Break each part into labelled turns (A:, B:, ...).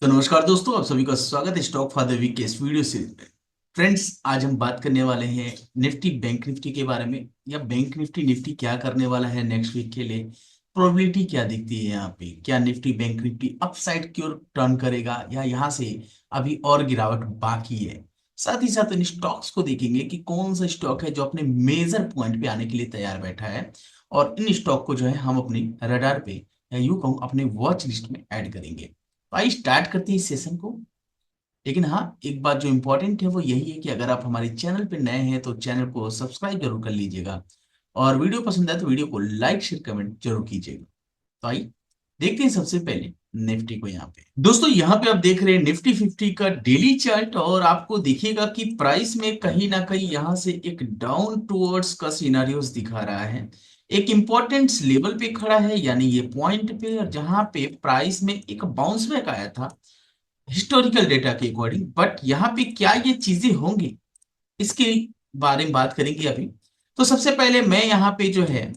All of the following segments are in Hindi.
A: तो नमस्कार दोस्तों, आप सभी का स्वागत है स्टॉक फॉर द वीक के इस वीडियो सीरीज में। फ्रेंड्स, आज हम बात करने वाले हैं निफ्टी बैंक निफ्टी के बारे में, या बैंक निफ्टी निफ्टी क्या करने वाला है नेक्स्ट वीक के लिए। प्रोबेबिलिटी क्या दिखती है यहाँ पे, क्या निफ्टी बैंक निफ्टी अपसाइड की ओर टर्न करेगा या यहाँ से अभी और गिरावट बाकी है। साथ ही साथ इन स्टॉक्स को देखेंगे कि कौन सा स्टॉक है जो अपने मेजर पॉइंट पे आने के लिए तैयार बैठा है, और इन स्टॉक को जो है हम अपनी रडार पे या यूं कहूं अपने वॉच लिस्ट में ऐड करेंगे। भाई स्टार्ट करते हैं इस सेशन को। लेकिन हाँ, एक बात जो इम्पोर्टेंट है वो यही है कि अगर आप हमारे चैनल पे नए हैं तो चैनल को सब्सक्राइब जरूर कर लीजिएगा, और वीडियो पसंद आए तो वीडियो को लाइक शेयर कमेंट जरूर कीजिएगा। तो आइए देखते हैं सबसे पहले निफ्टी को। यहाँ पे दोस्तों, यहाँ पे आप देख रहे हैं निफ्टी 50 का डेली चार्ट, और आपको देखिएगा कि प्राइस में कहीं ना कहीं यहाँ से एक डाउन टूवर्ड्स का सिनारियोस दिखा रहा है। एक इंपॉर्टेंट लेवल पे खड़ा है, यानी ये पॉइंट पे, और जहां पे प्राइस में एक बाउंस बैक आया था हिस्टोरिकल डेटा के अकॉर्डिंग। बट यहाँ पे क्या ये चीजें होंगी, इसके बारे में बात करेंगे अभी। तो सबसे पहले मैं यहाँ पे जो है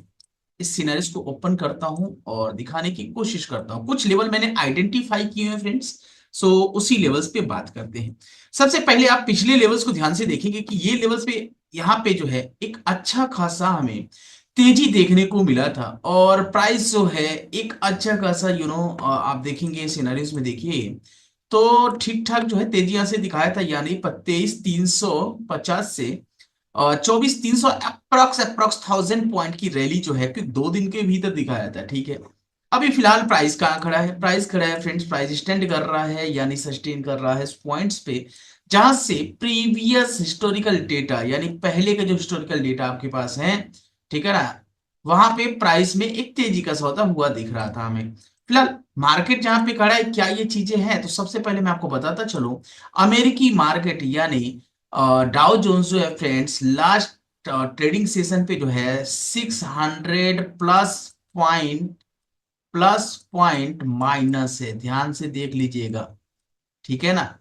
A: इस सिनेरियोस को ओपन करता हूं और दिखाने की कोशिश करता हूं। कुछ लेवल मैंने आइडेंटिफाई किए हैं फ्रेंड्स, सो उसी लेवल्स पे बात करते हैं। सबसे पहले आप पिछले लेवल्स को ध्यान से देखेंगे कि ये लेवल्स पे यहाँ पे जो है एक अच्छा खासा हमें तेजी देखने को मिला था, और प्राइस जो है एक अच्छा खासा आप देखेंगे सिनेरियोस में, देखिए तो ठीक ठाक जो है तेजी यहां से दिखाया था, यानी 23,350 से 24,300 अप्रॉक्स अप्रॉक्स 1000 पॉइंट की रैली जो है कि 2 दिन के भीतर दिखाया था। ठीक है, अभी फिलहाल प्राइस कहाँ खड़ा है? प्राइस खड़ा है फ्रेंड्स, प्राइस स्टैंड कर रहा है, यानी सस्टेन कर रहा है पॉइंट्स पे जहां से प्रीवियस हिस्टोरिकल डेटा, यानी पहले का जो हिस्टोरिकल डेटा आपके पास है, ठीक है ना, वहां पे प्राइस में एक तेजी का सौदा हुआ दिख रहा था हमें। फिलहाल मार्केट जहां पे खड़ा है, क्या ये चीजें हैं? तो सबसे पहले मैं आपको बताता चलूं, अमेरिकी मार्केट यानी डाउ जोन्स जो है फ्रेंड्स, लास्ट ट्रेडिंग सेशन पे जो है 600 प्लस पॉइंट माइनस है। ध्यान से देख लीजिएगा, ठीक है ना।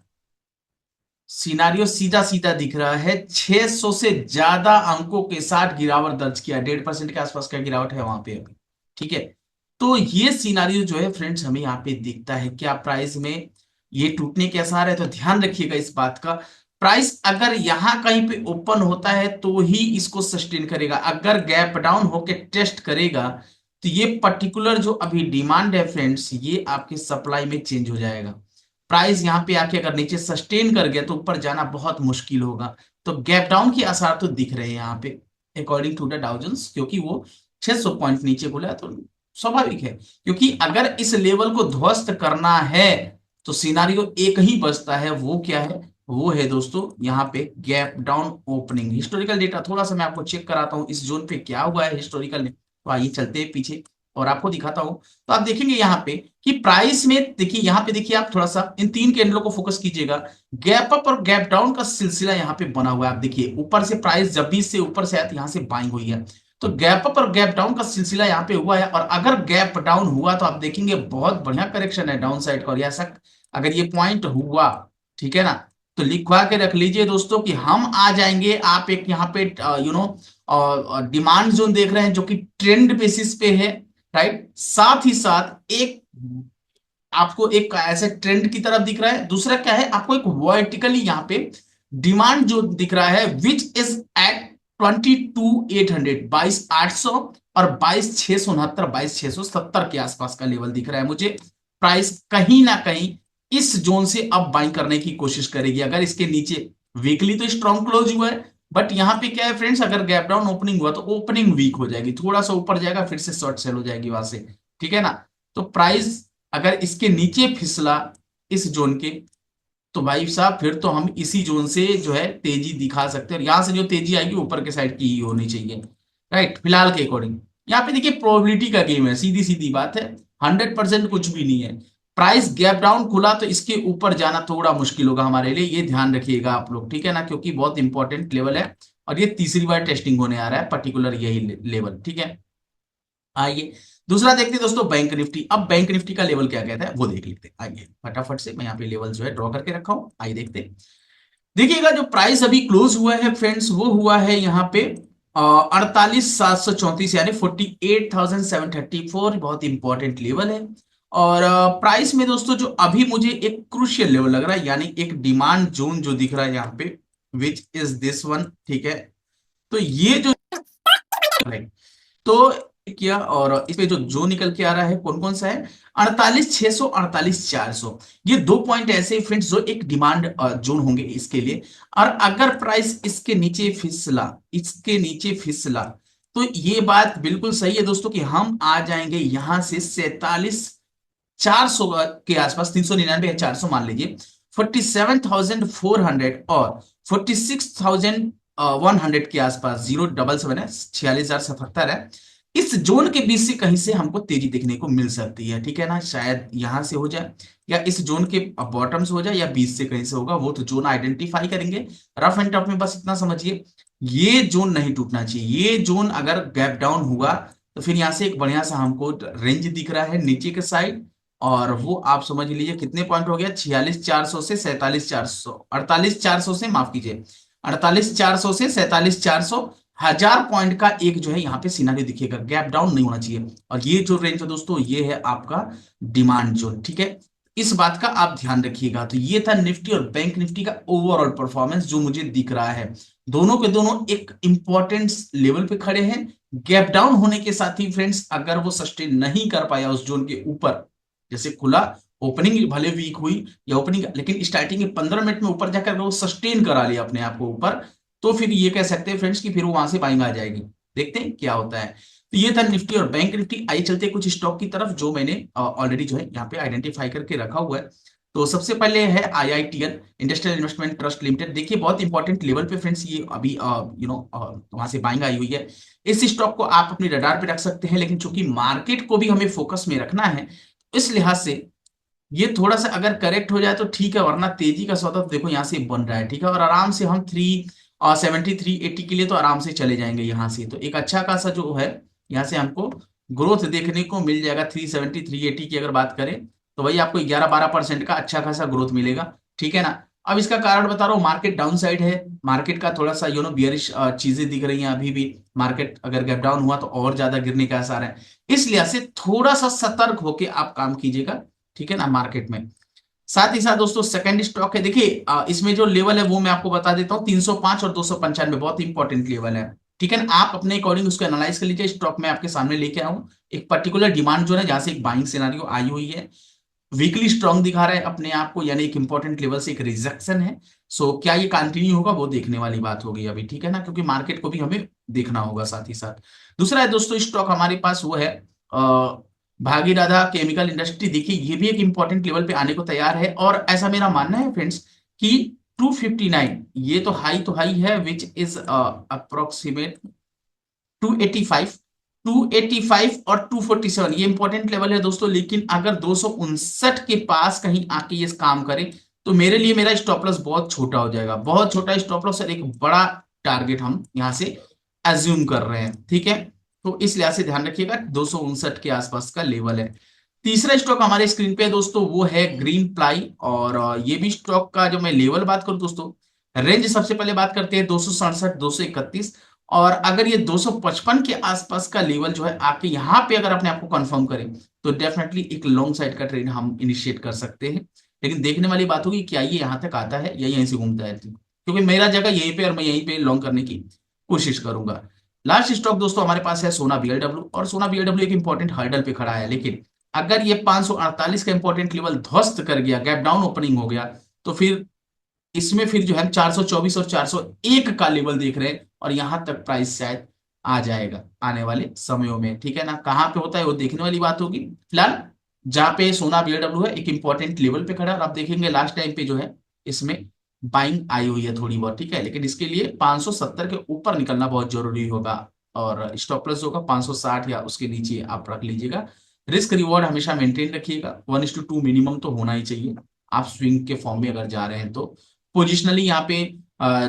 A: सिनारियो सीधा सीधा दिख रहा है, 600 से ज्यादा अंकों के साथ गिरावट दर्ज किया, 1.5% के आसपास का गिरावट है वहां पे अभी। ठीक है, तो ये सिनारियो जो है फ्रेंड्स हमें यहाँ पे दिखता है। क्या प्राइस में ये टूटने के आसार है? तो ध्यान रखिएगा इस बात का। प्राइस अगर यहां कहीं पे ओपन होता है तो ही इसको सस्टेन करेगा। अगर गैप डाउन होके टेस्ट करेगा तो ये पर्टिकुलर जो अभी डिमांड है फ्रेंड्स, ये आपके सप्लाई में चेंज हो जाएगा। प्राइस यहाँ पे आके अगर नीचे सस्टेन कर गया तो ऊपर जाना बहुत मुश्किल होगा। तो गैप डाउन के आसार तो दिख रहे हैं यहाँ पे अकॉर्डिंग टू द डाउजन्स, क्योंकि वो 600 पॉइंट नीचे खुला है, तो स्वाभाविक है। क्योंकि अगर इस लेवल को ध्वस्त करना है तो सिनारियो एक ही बचता है, वो क्या है? वो है दोस्तों यहाँ पे gap down opening. Historical data थोड़ा सा मैं आपको चेक कराता हूँ इस जोन पे क्या हुआ है हिस्टोरिकल ने। तो आइए चलते हैं पीछे और आपको दिखाता हूं। तो आप देखेंगे यहाँ पे कि प्राइस में, देखिए यहाँ पे, देखिए आप थोड़ा सा इन तीन कैंडलों को फोकस कीजिएगा। गैप अप और गैप डाउन का सिलसिला यहाँ पे बना हुआ है। आप देखिए ऊपर से प्राइस जब भी इससे ऊपर से आया तो यहाँ से बाइंग हुई है, तो गैप अप और गैप डाउन का सिलसिला यहाँ पे हुआ है। और अगर गैप डाउन हुआ तो आप देखेंगे बहुत बढ़िया करेक्शन है डाउन साइड का। और ऐसा अगर ये पॉइंट हुआ, ठीक है ना, तो लिखवा के रख लीजिए दोस्तों कि हम आ जाएंगे। आप एक यहाँ पे और डिमांड जोन देख रहे हैं जो कि ट्रेंड बेसिस पे है, राइट। साथ ही साथ एक आपको एक ऐसे ट्रेंड की तरफ दिख रहा है, दूसरा क्या है, आपको एक वर्टिकली यहाँ पे डिमांड जो दिख रहा है विच इज एट 22,800, 22,800 और 22,669, 22,670 के आसपास का लेवल दिख रहा है मुझे। प्राइस कहीं ना कहीं इस जोन से अब बाइंग करने की कोशिश करेगी। अगर इसके नीचे, वीकली तो स्ट्रॉन्ग क्लोज हुआ है, बट यहां पे क्या है फ्रेंड्स, अगर गैप डाउन ओपनिंग हुआ तो ओपनिंग वीक हो जाएगी, थोड़ा सा ऊपर जाएगा फिर से शॉर्ट सेल हो जाएगी वहां से। ठीक है ना। तो प्राइस अगर इसके नीचे फिसला इस जोन के, तो भाई साहब फिर तो हम इसी जोन से जो है तेजी दिखा सकते हैं, और यहां से जो तेजी आएगी ऊपर के साइड की ही होनी चाहिए, राइट, फिलहाल के अकॉर्डिंग। यहाँ पे देखिए प्रोबेबिलिटी का गेम है, सीधी सीधी बात है, 100% कुछ भी नहीं है। प्राइस गैप डाउन खुला तो इसके ऊपर जाना थोड़ा मुश्किल होगा हमारे लिए, ये ध्यान रखिएगा आप लोग, ठीक है ना, क्योंकि बहुत इंपॉर्टेंट लेवल है और ये तीसरी बार टेस्टिंग होने आ रहा है पर्टिकुलर यही लेवल। ठीक है, आइए दूसरा देखते हैं दोस्तों, बैंक निफ्टी। अब बैंक निफ्टी का लेवल क्या कहता है वो देख लेते हैं। आइए फटाफट से, मैं यहाँ पे लेवल जो है ड्रॉ करके रखा हूं, आइए देखते हैं। देखिएगा जो प्राइस अभी क्लोज हुआ है फ्रेंड्स, वो हुआ है यहाँ पे 48,734, यानी 48,734, बहुत इंपॉर्टेंट लेवल है। और प्राइस में दोस्तों जो अभी मुझे एक क्रूशियल लेवल लग रहा है, यानी एक डिमांड जोन जो दिख रहा है यहाँ पे, विच इज दिस वन, ठीक है। तो ये जो है, तो किया, और इस पे जो निकल के आ रहा है कौन कौन सा है, 48,600, 48,400। ये 2 पॉइंट ऐसे फ्रेंड्स जो एक डिमांड जोन होंगे इसके लिए। और अगर प्राइस इसके नीचे फिसला तो ये बात बिल्कुल सही है दोस्तों कि हम आ जाएंगे यहां से 47,400 के आसपास, 399 या 400 मान लीजिए, 47,400 और 46,100 के आसपास, 077 है, 46,077 है। इस जोन के बीच से कहीं से हमको तेजी देखने को मिल सकती है, ठीक है ना। शायद यहां से हो जाए, या इस जोन के बॉटम से हो जाए, या बीच से कहीं से होगा, वो तो जोन आइडेंटिफाई करेंगे। रफ एंड टफ में बस इतना समझिए, ये जोन नहीं टूटना चाहिए। ये जोन अगर गैप डाउन हुआ तो फिर यहां से एक बढ़िया सा हमको रेंज दिख रहा है नीचे के साइड, और वो आप समझ लीजिए कितने पॉइंट हो गया, 46,400 से 47,400, 48,400 से, माफ कीजिए, 48,400 से 47,400, 1,000 पॉइंट का एक जो है यहाँ पे सिनारियो दिखेगा, गैप डाउन नहीं होना चाहिए। और ये जो रेंज है दोस्तों, ये है आपका डिमांड जोन, ठीक है। इस बात का आप ध्यान रखिएगा। तो ये था निफ्टी और बैंक निफ्टी का ओवरऑल परफॉर्मेंस जो मुझे दिख रहा है। दोनों के दोनों एक इंपॉर्टेंट लेवल पे खड़े हैं। गैप डाउन होने के साथ ही फ्रेंड्स, अगर वो सस्टेन नहीं कर पाया उस जोन के ऊपर, जैसे खुला, ओपनिंग भले वीक हुई या ओपनिंग, लेकिन स्टार्टिंग के 15 मिनट में ऊपर जाकर वो सस्टेन करा लिया अपने आप को ऊपर, तो फिर ये कह सकते हैं फ्रेंड्स कि फिर वो वहां से बाइंग आ जाएगी। देखते हैं क्या होता है। तो ये था निफ्टी और बैंक निफ्टी। आइए चलते हैं कुछ स्टॉक की तरफ जो मैंने ऑलरेडी जो है यहाँ पे आइडेंटिफाई करके रखा हुआ है। तो सबसे पहले है IITL, industrial investment trust limited. देखिए बहुत इंपॉर्टेंट लेवल पे फ्रेंड्स ये अभी वहां से बाइंग आई हुई है। इस स्टॉक को आप अपनी रडार पे रख सकते हैं, लेकिन चूंकि मार्केट को भी हमें फोकस में रखना है, इस लिहाज से ये थोड़ा सा अगर करेक्ट हो जाए तो ठीक है, वरना तेजी का सौदा तो देखो यहाँ से बन रहा है, ठीक है। और आराम से हम 370, 380 के लिए तो आराम से चले जाएंगे यहाँ से। तो एक अच्छा खासा जो है यहाँ से हमको ग्रोथ देखने को मिल जाएगा। 370, 380 की अगर बात करें तो वही आपको 11-12% का अच्छा खासा ग्रोथ मिलेगा, ठीक है ना। अब इसका कारण बता रहा हूँ, मार्केट डाउन साइड है, मार्केट का थोड़ा सा बियरिश चीजें दिख रही हैं अभी भी। मार्केट अगर गैप डाउन हुआ तो और ज्यादा गिरने का आसार है। इस लिहाज से थोड़ा सा सतर्क होके आप काम कीजिएगा, ठीक है ना, मार्केट में। साथ ही साथ दोस्तों सेकंड स्टॉक है, देखिए इसमें जो लेवल है वो मैं आपको बता देता हूँ, 305 और 295 बहुत इंपॉर्टेंट लेवल है, ठीक है ना। आप अपने अकॉर्डिंग उसको एनालाइज कर लीजिए। स्टॉक में आपके सामने लेके आऊं एक पर्टिकुलर डिमांड जो है जहां से एक बाइंग सिनारियो आई हुई है, वीकली स्ट्रांग दिखा रहा है अपने आप को, यानी एक इंपॉर्टेंट लेवल से एक रिजेक्शन है। सो क्या ये कंटिन्यू होगा, वो देखने वाली बात होगी अभी, ठीक है ना, क्योंकि मार्केट को भी हमें देखना होगा साथ ही साथ। दूसरा है दोस्तों स्टॉक हमारे पास, वो है भागीरथी केमिकल इंडस्ट्री। देखिए ये भी एक इंपॉर्टेंट लेवल पे आने को तैयार है, और ऐसा मेरा मानना है फ्रेंड्स कि 259 ये तो हाई है, विच इज अप्रोक्सीमेट 285, 285 और 247 ये इंपॉर्टेंट लेवल है दोस्तों। लेकिन अगर 259 के पास कहीं आके ये काम करे तो मेरे लिए मेरा स्टॉप लॉस बहुत छोटा हो जाएगा, बहुत छोटा स्टॉप लॉस और एक बड़ा टारगेट हम यहां से एज्यूम कर रहे हैं, ठीक है। तो इस लिहाज से ध्यान रखिएगा, 259 के आसपास का लेवल है। तीसरा स्टॉक हमारे स्क्रीन पे है दोस्तों, वो है ग्रीन प्लाई। और ये भी स्टॉक का जो मैं लेवल बात करूं दोस्तों, रेंज सबसे पहले बात करते हैं 267, 231। और अगर ये 255 के आसपास का लेवल जो है आके यहाँ पे अगर अपने आपको कंफर्म करें तो डेफिनेटली एक लॉन्ग साइड का ट्रेड हम इनिशिएट कर सकते हैं। लेकिन देखने वाली बात होगी क्या ये यहाँ तक आता है या यहीं से घूमता है, क्योंकि मेरा जगह यहीं पे और मैं यहीं पे लॉन्ग करने की कोशिश करूंगा। लास्ट स्टॉक दोस्तों हमारे पास है सोना बीएलडब्ल्यू, और सोना बीएलडब्ल्यू एक इंपॉर्टेंट हर्डल पे खड़ा है। लेकिन अगर ये 548 का इंपॉर्टेंट लेवल ध्वस्त कर गया, गैप डाउन ओपनिंग हो गया, तो फिर इसमें फिर जो है 424 और 401 का लेवल देख रहे हैं, और यहां तक प्राइस शायद आ जाएगा आने वाले समयों में, ठीक है ना। कहां पे होता है वो देखने वाली बात होगी। फिलहाल जहां पे सोना बीएलडब्ल्यू है एक इंपॉर्टेंट लेवल पे खड़ा है, और आप देखेंगे लास्ट टाइम पे जो है इसमें बाइंग आई हुई है थोड़ी बहुत, ठीक है। लेकिन इसके लिए 570 के ऊपर निकलना बहुत जरूरी होगा, और स्टॉप लॉस होगा 560 या उसके नीचे आप रख लीजिएगा। रिस्क रिवॉर्ड हमेशा मेंटेन रखिएगा, 1:2 मिनिमम तो होना ही चाहिए आप स्विंग के फॉर्म में अगर जा रहे हैं तो। पोजिशनली यहाँ पे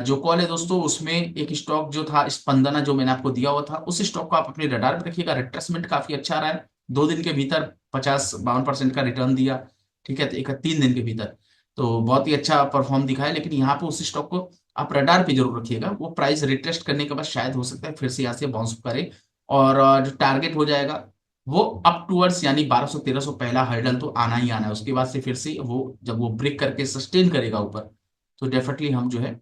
A: जो कॉल है दोस्तों, उसमें एक स्टॉक जो था स्पंदना जो मैंने आपको दिया हुआ था, उस स्टॉक को आप अपने रडार पे रखिएगा। रिट्रेसमेंट काफी अच्छा रहा है, 2 दिन के भीतर 50-52% का रिटर्न दिया, ठीक है। तो 3 दिन के भीतर तो बहुत ही अच्छा परफॉर्म दिखा है। लेकिन यहाँ पे उस स्टॉक को आप रडार पे जरूर रखिएगा, वो प्राइस रिटेस्ट करने के बाद शायद हो सकता है फिर से यहाँ से बाउंस करे, और जो टारगेट हो जाएगा वो अप टूवर्ड्स यानी 1200-1300 पहला हर्डल तो आना ही आना है। उसके बाद से फिर से वो जब वो ब्रेक करके सस्टेन करेगा ऊपर, तो डेफिनेटली हम जो है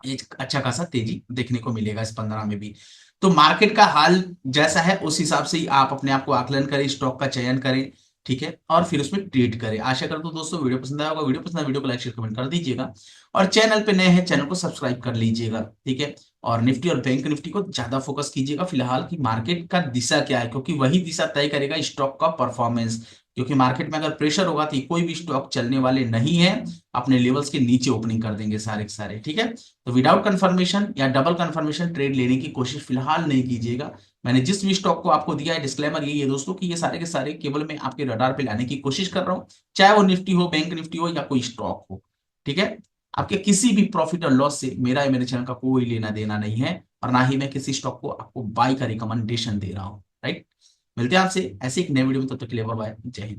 A: एक अच्छा खासा तेजी देखने को मिलेगा इस 15 में भी। तो मार्केट का हाल जैसा है उस हिसाब से ही आप अपने आप को आकलन करें, स्टॉक का चयन करें, ठीक है, और फिर उसमें ट्रेड करें। आशा करता हूं दोस्तों वीडियो पसंद आया होगा। वीडियो पसंद आया वीडियो को लाइक शेयर कमेंट कर दीजिएगा, और चैनल पे नए हैं चैनल को सब्सक्राइब कर लीजिएगा, ठीक है। और निफ्टी और बैंक निफ्टी को ज्यादा फोकस कीजिएगा फिलहाल कि मार्केट का दिशा क्या है, क्योंकि वही दिशा तय करेगा स्टॉक का परफॉर्मेंस। क्योंकि मार्केट में अगर प्रेशर होगा तो कोई भी स्टॉक चलने वाले नहीं है, अपने लेवल्स के नीचे ओपनिंग कर देंगे सारे के सारे, ठीक है। तो विदाउट कंफर्मेशन या डबल कंफर्मेशन ट्रेड लेने की कोशिश फिलहाल नहीं कीजिएगा। मैंने जिस भी स्टॉक को आपको दिया है डिस्क्लेमर यही है दोस्तों कि ये सारे के सारे केवल मैं आपके रडार पे लाने की कोशिश कर रहा हूं, चाहे वो निफ्टी हो, बैंक निफ्टी हो, या कोई स्टॉक हो, ठीक है। आपके किसी भी प्रॉफिट और लॉस से मेरा या मेरे चैनल का कोई लेना देना नहीं है, और ना ही मैं किसी स्टॉक को आपको बाई का रिकमेंडेशन दे रहा हूं, राइट। मिलते हैं आपसे ऐसे एक नए वीडियो में, तब तक के लिए बाय बाय, जय हिंद।